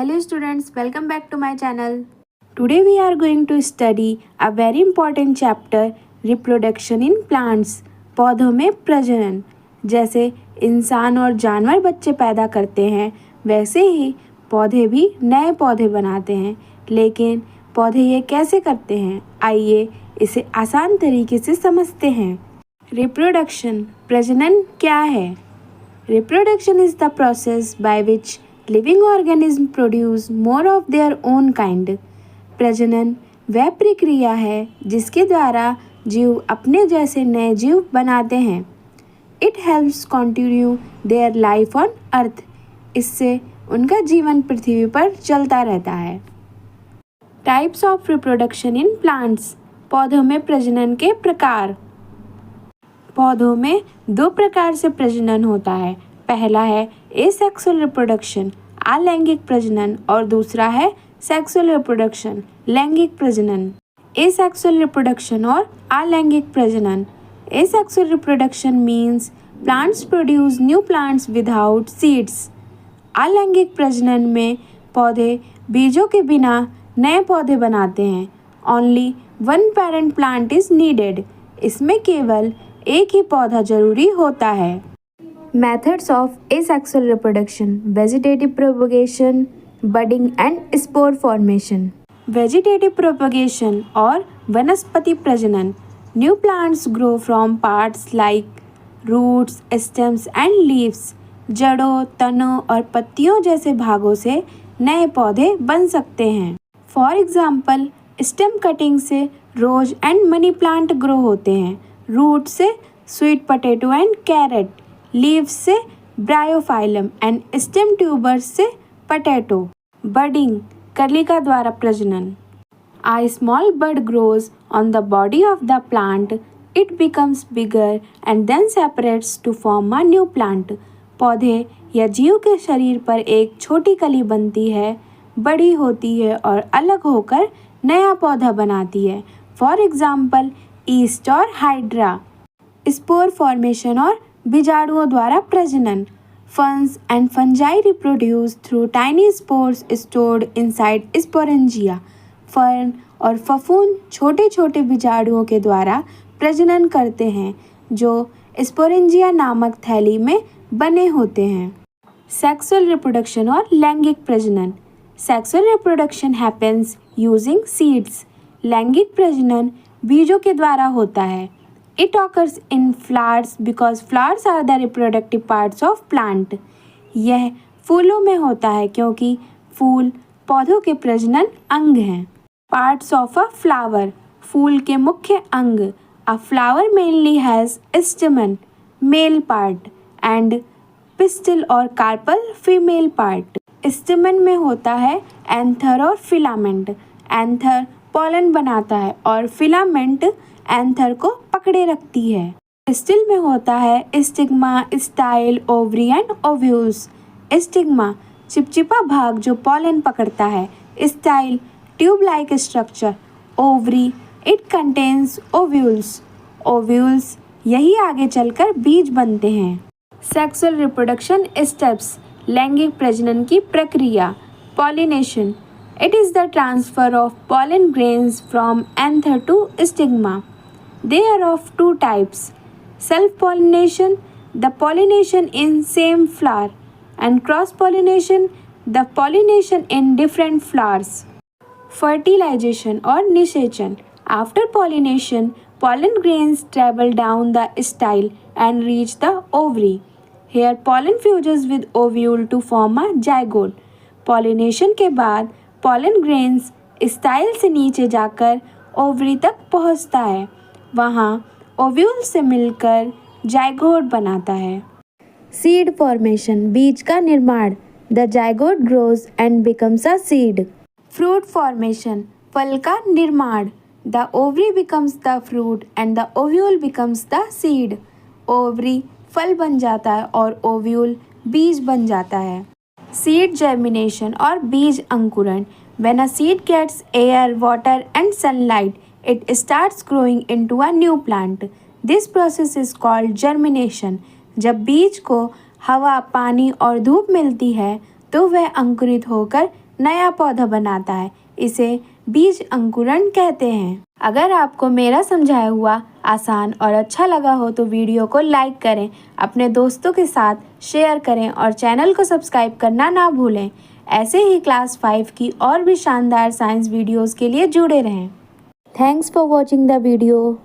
Hello students, welcome back to my channel. Today we are going to study a very important chapter, reproduction in plants. पौधों में प्रजनन. जैसे इंसान और जानवर बच्चे पैदा करते हैं, वैसे ही पौधे भी नए पौधे बनाते हैं. लेकिन पौधे ये कैसे करते हैं? आइए इसे आसान तरीके से समझते हैं. रिप्रोडक्शन, प्रजनन क्या है? Reproduction is the process by which living organisms produce more of their own kind. प्रजनन वह प्रक्रिया है जिसके द्वारा जीव अपने जैसे नए जीव बनाते हैं. It helps continue their life on earth. इससे उनका जीवन पृथ्वी पर चलता रहता है. Types of reproduction in plants. पौधों में प्रजनन के प्रकार. पौधों में दो प्रकार से प्रजनन होता है. पहला है एसेक्सुअल रिप्रोडक्शन, अलैंगिक प्रजनन, और दूसरा है सेक्सुअल रिप्रोडक्शन, लैंगिक प्रजनन. एसेक्सुअल रिप्रोडक्शन और अलैंगिक प्रजनन. Asexual reproduction means plants produce new plants without seeds. अलैंगिक प्रजनन में पौधे बीजों के बिना नए पौधे बनाते हैं. Only one parent plant is needed. इसमें केवल एक ही पौधा जरूरी होता है. Methods of asexual reproduction, vegetative propagation, budding and spore formation. Vegetative propagation और वनस्पति प्रजनन. New plants grow from parts like roots, stems and leaves. जड़ों, तनों और पत्तियों जैसे भागों से नए पौधे बन सकते हैं. फॉर एग्जाम्पल, स्टेम कटिंग से रोज एंड मनी प्लांट ग्रो होते हैं. रूट से sweet potato and carrot, leaves से ब्रायोफाइलम एंड स्टेम ट्यूबर्स से पोटैटो. बडिंग, कलिका द्वारा प्रजनन. A small bud grows on the body of the plant. It becomes bigger and then separates to form a new plant. पौधे या जीव के शरीर पर एक छोटी कली बनती है, बड़ी होती है और अलग होकर नया पौधा बनाती है. फॉर एग्जाम्पल, ईस्ट और हाइड्रा. स्पोर फॉर्मेशन और बीजाणुओं द्वारा प्रजनन. फंस and fungi reproduce through tiny spores stored inside sporangia. Fern और फफूंद छोटे छोटे बीजाणुओं के द्वारा प्रजनन करते हैं जो स्पोरेंजिया नामक थैली में बने होते हैं. सेक्सुअल रिप्रोडक्शन और लैंगिक प्रजनन. Sexual reproduction happens using seeds. लैंगिक प्रजनन बीजों के द्वारा होता है. It occurs in flowers because flowers are the reproductive parts of plant. यह फूलों में होता है क्योंकि फूल पौधों के प्रजनन अंग हैं. Parts of a flower. फूल के मुख्य अंग. A flower mainly has stamen, male part, and pistil और carpel, female part. Stamen में होता है एंथर और फिलामेंट. एंथर पॉलन बनाता है और फिलामेंट एंथर को पकड़े रखती है. स्टिल में होता है stigma, style, ovary and ovules. Stigma चिपचिपा भाग जो पॉलन पकड़ता है. Style tube like structure. Ovary it contains ovules. Ovules यही आगे चलकर बीज बनते हैं. Sexual reproduction steps. लैंगिक प्रजनन की प्रक्रिया. Pollination. It is the transfer of pollen grains from anther to stigma. They are of two types. Self-pollination, the pollination in same flower, and cross-pollination, the pollination in different flowers. Fertilization or निषेचन. After pollination, pollen grains travel down the style and reach the ovary. Here pollen fuses with ovule to form a zygote. Pollination के बाद pollen grains style से नीचे जाकर ovary तक पहुंचता है. वहां ओव्यूल से मिलकर जाइगोट बनाता है. सीड फॉर्मेशन, बीज का निर्माण. The zygote grows and becomes a seed. Fruit formation, फल का निर्माण. The ovary becomes the fruit and the ovule becomes the seed. Ovary फल बन जाता है और ओव्यूल बीज बन जाता है. सीड जर्मिनेशन और बीज अंकुरण. When a seed gets air, water and sunlight, it starts growing into a new plant. This process is called germination. जब बीज को हवा, पानी और धूप मिलती है तो वह अंकुरित होकर नया पौधा बनाता है। इसे बीज अंकुरण कहते हैं। अगर आपको मेरा समझाया हुआ आसान और अच्छा लगा हो तो वीडियो को लाइक करें, अपने दोस्तों के साथ शेयर करें और चैनल को सब्सक्राइब करना ना भूलें। ऐसे ही क्लास 5 की और भी शानदार साइंस वीडियोस के लिए जुड़े रहें। Thanks for watching the video.